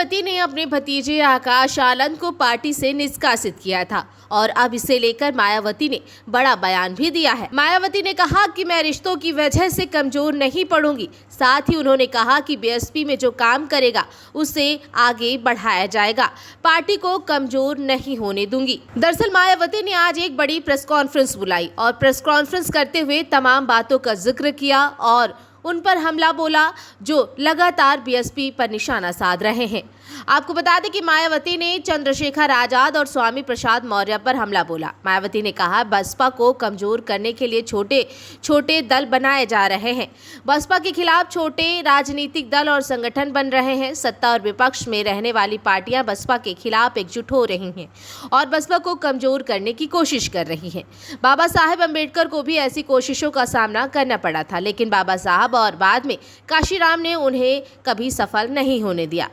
मायावती ने अपने भतीजे आकाश आनंद को पार्टी से निष्कासित किया था और अब इसे लेकर मायावती ने बड़ा बयान भी दिया है। मायावती ने कहा कि मैं रिश्तों की वजह से कमजोर नहीं पड़ूंगी। साथ ही उन्होंने कहा कि बीएसपी में जो काम करेगा उसे आगे बढ़ाया जाएगा, पार्टी को कमजोर नहीं होने दूंगी। दरअसल मायावती ने आज एक बड़ी प्रेस कॉन्फ्रेंस बुलाई और प्रेस कॉन्फ्रेंस करते हुए तमाम बातों का जिक्र किया और उन पर हमला बोला जो लगातार बीएसपी पर निशाना साध रहे हैं। आपको बता दें कि मायावती ने चंद्रशेखर आजाद और स्वामी प्रसाद मौर्य पर हमला बोला। मायावती ने कहा बसपा को कमजोर करने के लिए छोटे छोटे दल बनाए जा रहे हैं। बसपा के खिलाफ छोटे राजनीतिक दल और संगठन बन रहे हैं। सत्ता और विपक्ष में रहने वाली पार्टियां बसपा के खिलाफ एकजुट हो रही हैं और बसपा को कमजोर करने की कोशिश कर रही हैं। बाबा साहेब अम्बेडकर को भी ऐसी कोशिशों का सामना करना पड़ा था, लेकिन बाबा साहब और बाद में काशीराम ने उन्हें कभी सफल नहीं होने दिया।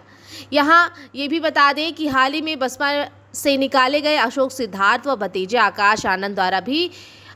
यहाँ ये भी बता दें कि हाल ही में बसपा से निकाले गए अशोक सिद्धार्थ व भतीजे आकाश आनंद द्वारा भी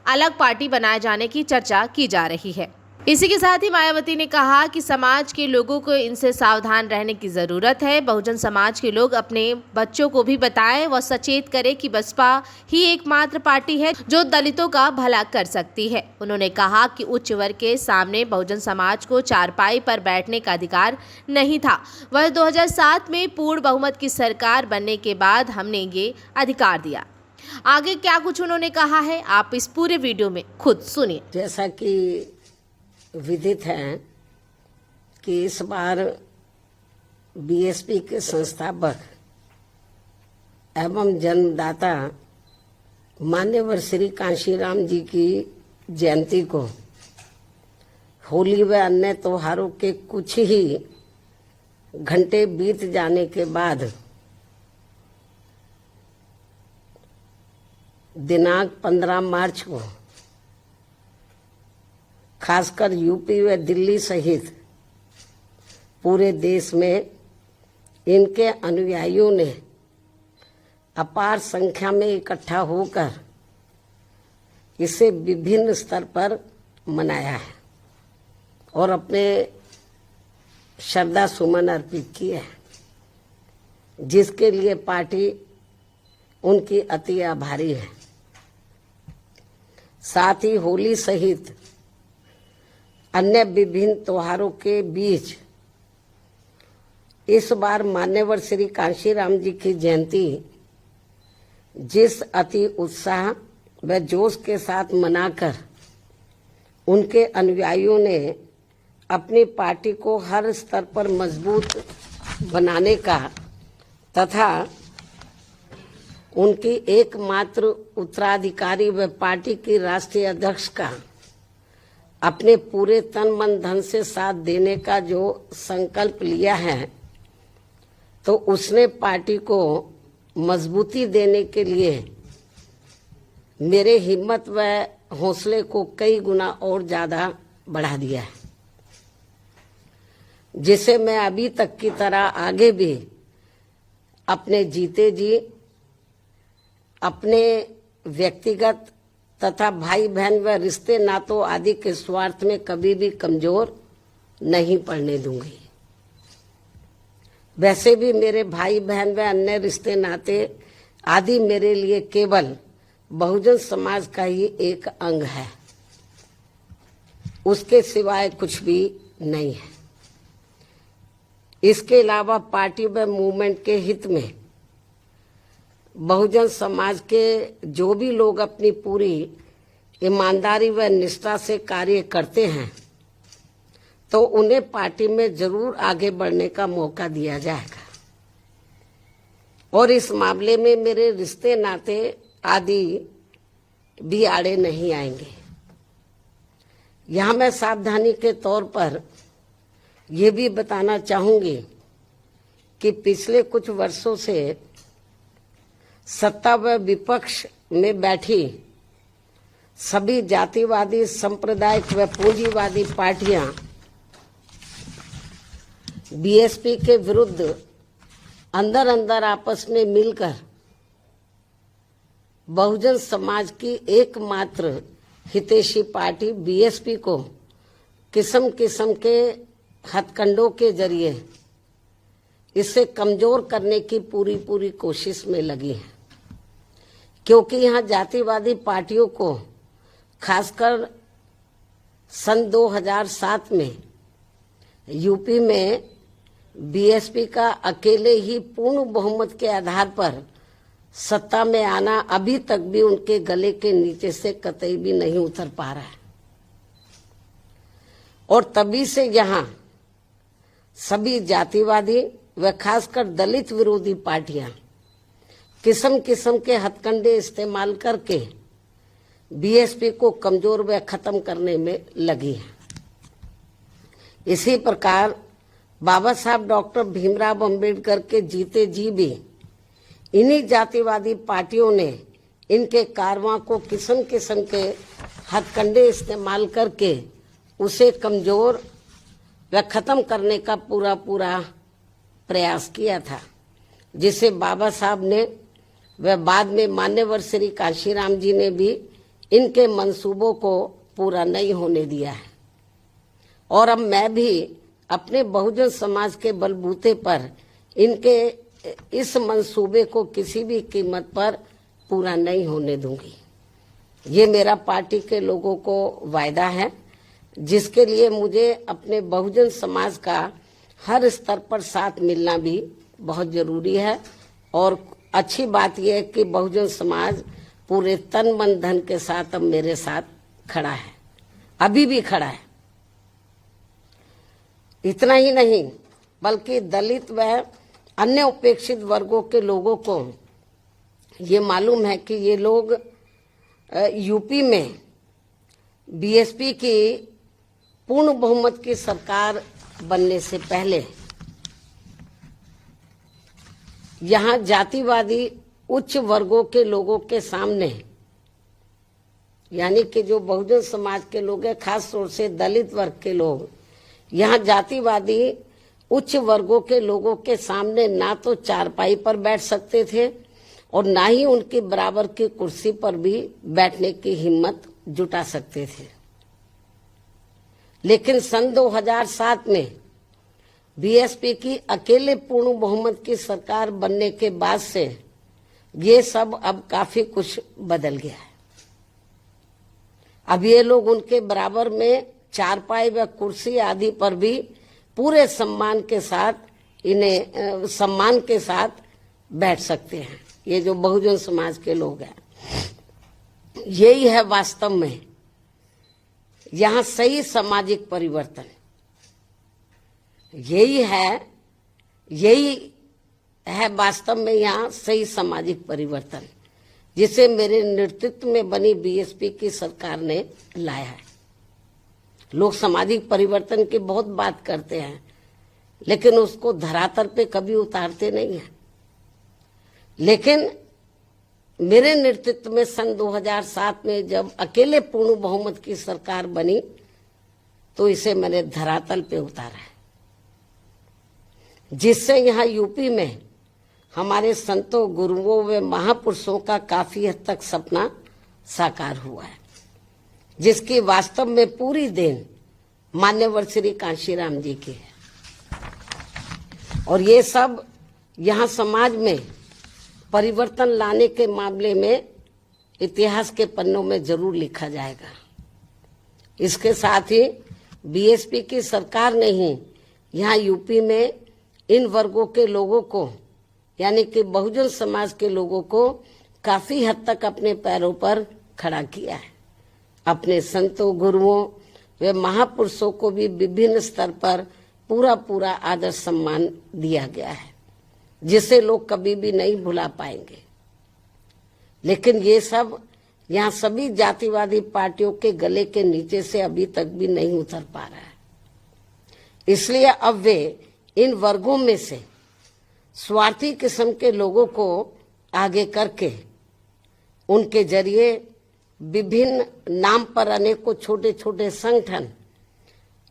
अलग पार्टी बनाए जाने की चर्चा की जा रही है। इसी के साथ ही मायावती ने कहा कि समाज के लोगों को इनसे सावधान रहने की ज़रूरत है। बहुजन समाज के लोग अपने बच्चों को भी बताएं व सचेत करें कि बसपा ही एकमात्र पार्टी है जो दलितों का भला कर सकती है। उन्होंने कहा कि उच्च वर्ग के सामने बहुजन समाज को चारपाई पर बैठने का अधिकार नहीं था। वह 2007 में पूर्ण बहुमत की सरकार बनने के बाद हमने ये अधिकार दिया। आगे क्या कुछ उन्होंने कहा है आप इस पूरे वीडियो में खुद सुनिए। जैसा कि विदित है कि इस बार बीएसपी के संस्थापक एवं जन्मदाता मान्यवर श्री कांशीराम जी की जयंती को होली व अन्य त्योहारों के कुछ ही घंटे बीत जाने के बाद दिनांक 15 मार्च को खासकर यूपी व दिल्ली सहित पूरे देश में इनके अनुयायियों ने अपार संख्या में इकट्ठा होकर इसे विभिन्न स्तर पर मनाया है और अपने श्रद्धा सुमन अर्पित किए हैं, जिसके लिए पार्टी उनकी अति आभारी है। साथ ही होली सहित अन्य विभिन्न त्योहारों के बीच इस बार मान्यवर श्री कांशीराम जी की जयंती जिस अति उत्साह व जोश के साथ मनाकर उनके अनुयायियों ने अपनी पार्टी को हर स्तर पर मजबूत बनाने का तथा उनकी एकमात्र उत्तराधिकारी व पार्टी की राष्ट्रीय अध्यक्ष का अपने पूरे तन मन धन से साथ देने का जो संकल्प लिया है, तो उसने पार्टी को मजबूती देने के लिए मेरे हिम्मत व हौसले को कई गुना और ज्यादा बढ़ा दिया है, जिसे मैं अभी तक की तरह आगे भी अपने जीते जी अपने व्यक्तिगत तथा भाई बहन व रिश्ते नातों आदि के स्वार्थ में कभी भी कमजोर नहीं पड़ने दूंगी। वैसे भी मेरे भाई बहन व अन्य रिश्ते नाते आदि मेरे लिए केवल बहुजन समाज का ही एक अंग है, उसके सिवाय कुछ भी नहीं है। इसके अलावा पार्टी व मूवमेंट के हित में बहुजन समाज के जो भी लोग अपनी पूरी ईमानदारी व निष्ठा से कार्य करते हैं, तो उन्हें पार्टी में जरूर आगे बढ़ने का मौका दिया जाएगा और इस मामले में मेरे रिश्ते नाते आदि भी आड़े नहीं आएंगे। यहाँ मैं सावधानी के तौर पर यह भी बताना चाहूंगी कि पिछले कुछ वर्षों से सत्ता व विपक्ष में बैठी सभी जातिवादी सांप्रदायिक व पूंजीवादी पार्टियां बीएसपी के विरुद्ध अंदर अंदर आपस में मिलकर बहुजन समाज की एकमात्र हितैषी पार्टी बीएसपी को किस्म किस्म के हथकंडों के जरिए इसे कमजोर करने की पूरी पूरी कोशिश में लगी है, क्योंकि यहाँ जातिवादी पार्टियों को खासकर सन 2007 में यूपी में बीएसपी का अकेले ही पूर्ण बहुमत के आधार पर सत्ता में आना अभी तक भी उनके गले के नीचे से कतई भी नहीं उतर पा रहा है। और तभी से यहाँ सभी जातिवादी व खासकर दलित विरोधी पार्टियां किस्म किस्म के हथकंडे इस्तेमाल करके बीएसपी को कमजोर व खत्म करने में लगी है। इसी प्रकार बाबा साहब डॉक्टर भीमराव अंबेडकर के जीते जी भी इन्हीं जातिवादी पार्टियों ने इनके कारवां को किस्म किस्म के हथकंडे इस्तेमाल करके उसे कमजोर व खत्म करने का पूरा पूरा प्रयास किया था, जिसे बाबा साहब ने व बाद में मान्यवर श्री कांशीराम जी ने भी इनके मंसूबों को पूरा नहीं होने दिया है। और अब मैं भी अपने बहुजन समाज के बलबूते पर इनके इस मंसूबे को किसी भी कीमत पर पूरा नहीं होने दूंगी। ये मेरा पार्टी के लोगों को वायदा है, जिसके लिए मुझे अपने बहुजन समाज का हर स्तर पर साथ मिलना भी बहुत जरूरी है। और अच्छी बात यह है कि बहुजन समाज पूरे तन मन धन के साथ अब मेरे साथ खड़ा है, अभी भी खड़ा है। इतना ही नहीं बल्कि दलित व अन्य उपेक्षित वर्गों के लोगों को ये मालूम है कि ये लोग यूपी में बीएसपी की पूर्ण बहुमत की सरकार बनने से पहले यहाँ जातिवादी उच्च वर्गों के लोगों के सामने, यानी कि जो बहुजन समाज के लोग हैं, खास तौर से दलित वर्ग के लोग, यहाँ जातिवादी उच्च वर्गों के लोगों के सामने ना तो चारपाई पर बैठ सकते थे और ना ही उनकी बराबर की कुर्सी पर भी बैठने की हिम्मत जुटा सकते थे। लेकिन सन 2007 में बीएसपी की अकेले पूर्ण बहुमत की सरकार बनने के बाद से ये सब अब काफी कुछ बदल गया है। अब ये लोग उनके बराबर में चारपाई व कुर्सी आदि पर भी पूरे सम्मान के साथ बैठ सकते हैं। ये जो बहुजन समाज के लोग हैं, यही है वास्तव में यहाँ सही सामाजिक परिवर्तन। यही है वास्तव में यहाँ सही सामाजिक परिवर्तन, जिसे मेरे नेतृत्व में बनी बीएसपी की सरकार ने लाया है। लोग सामाजिक परिवर्तन की बहुत बात करते हैं, लेकिन उसको धरातल पे कभी उतारते नहीं हैं। लेकिन मेरे नेतृत्व में सन 2007 में जब अकेले पूर्ण बहुमत की सरकार बनी तो इसे मैंने धरातल पे उतारा है, जिससे यहाँ यूपी में हमारे संतों, गुरुओं व महापुरुषों का काफी हद तक सपना साकार हुआ है, जिसकी वास्तव में पूरी देन मान्यवर श्री कांशीराम जी की है। और ये सब यहाँ समाज में परिवर्तन लाने के मामले में इतिहास के पन्नों में जरूर लिखा जाएगा। इसके साथ ही बीएसपी की सरकार ने ही यहाँ यूपी में इन वर्गों के लोगों को, यानी कि बहुजन समाज के लोगों को काफी हद तक अपने पैरों पर खड़ा किया है। अपने संतों, गुरुओं व महापुरुषों को भी विभिन्न स्तर पर पूरा आदर सम्मान दिया गया है, जिसे लोग कभी भी नहीं भुला पाएंगे। लेकिन ये सब यहाँ सभी जातिवादी पार्टियों के गले के नीचे से अभी तक भी नहीं उतर पा रहा है। इसलिए अब वे इन वर्गों में से स्वार्थी किस्म के लोगों को आगे करके उनके जरिए विभिन्न नाम पर अनेकों छोटे छोटे संगठन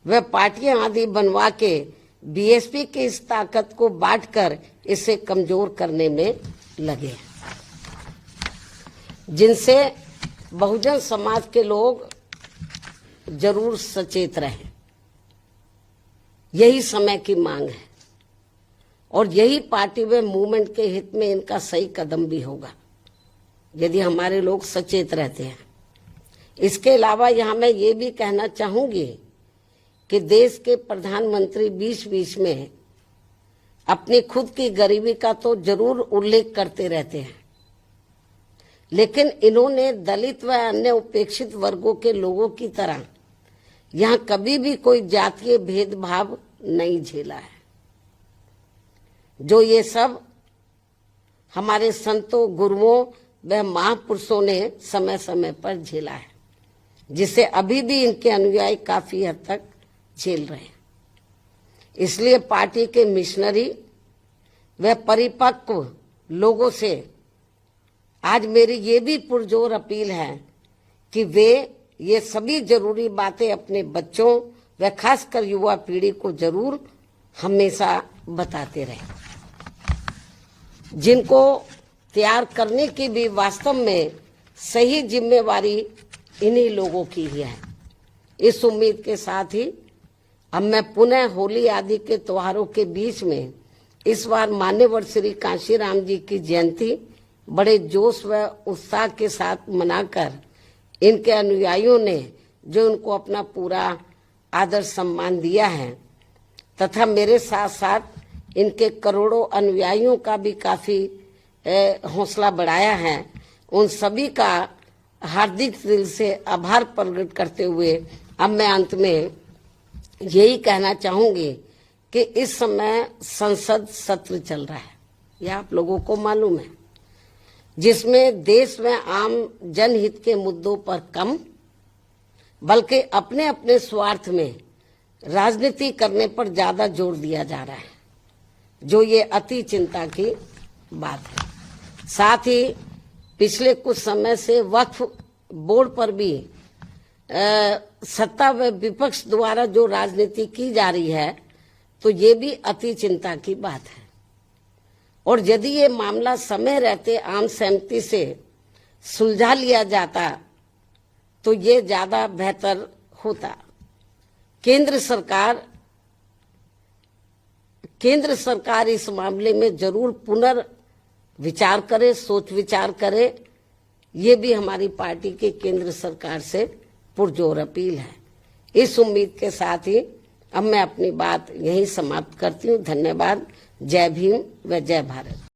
व पार्टियां आदि बनवा के बीएसपी की इस ताकत को बांटकर इसे कमजोर करने में लगे, जिनसे बहुजन समाज के लोग जरूर सचेत रहें। यही समय की मांग है। और यही पार्टी व मूवमेंट के हित में इनका सही कदम भी होगा यदि हमारे लोग सचेत रहते हैं। इसके अलावा यहाँ मैं ये भी कहना चाहूंगी कि देश के प्रधानमंत्री बीच में अपनी खुद की गरीबी का तो जरूर उल्लेख करते रहते हैं, लेकिन इन्होंने दलित व अन्य उपेक्षित वर्गों के लोगों की तरह यहाँ कभी भी कोई जातीय भेदभाव नहीं झेला है, जो ये सब हमारे संतों, गुरुओं व महापुरुषों ने समय समय पर झेला है, जिसे अभी भी इनके अनुयायी काफी हद तक झेल रहे हैं। इसलिए पार्टी के मिशनरी व परिपक्व लोगों से आज मेरी ये भी पुरजोर अपील है कि वे ये सभी जरूरी बातें अपने बच्चों व खासकर युवा पीढ़ी को जरूर हमेशा बताते रहें, जिनको तैयार करने की भी वास्तव में सही जिम्मेवारी इन्हीं लोगों की ही है। इस उम्मीद के साथ ही अब मैं पुनः होली आदि के त्योहारों के बीच में इस बार मान्यवर श्री कांशीराम जी की जयंती बड़े जोश व उत्साह के साथ मनाकर इनके अनुयायियों ने जो उनको अपना पूरा आदर सम्मान दिया है तथा मेरे साथ साथ इनके करोड़ों अनुयायियों का भी काफी हौसला बढ़ाया है, उन सभी का हार्दिक दिल से आभार प्रकट करते हुए अब मैं अंत में यही कहना चाहूंगी कि इस समय संसद सत्र चल रहा है, यह आप लोगों को मालूम है, जिसमें देश में आम जनहित के मुद्दों पर कम बल्कि अपने अपने स्वार्थ में राजनीति करने पर ज्यादा जोर दिया जा रहा है, जो ये अति चिंता की बात है। साथ ही पिछले कुछ समय से वक्फ बोर्ड पर भी सत्ता व विपक्ष द्वारा जो राजनीति की जा रही है, तो ये भी अति चिंता की बात है। और यदि ये मामला समय रहते आम सहमति से सुलझा लिया जाता तो ये ज्यादा बेहतर होता। केंद्र सरकार इस मामले में जरूर पुनर्विचार करे, सोच विचार करे, ये भी हमारी पार्टी की केंद्र सरकार से पुरजोर अपील है। इस उम्मीद के साथ ही अब मैं अपनी बात यहीं समाप्त करती हूँ। धन्यवाद। जय भीम व जय भारत।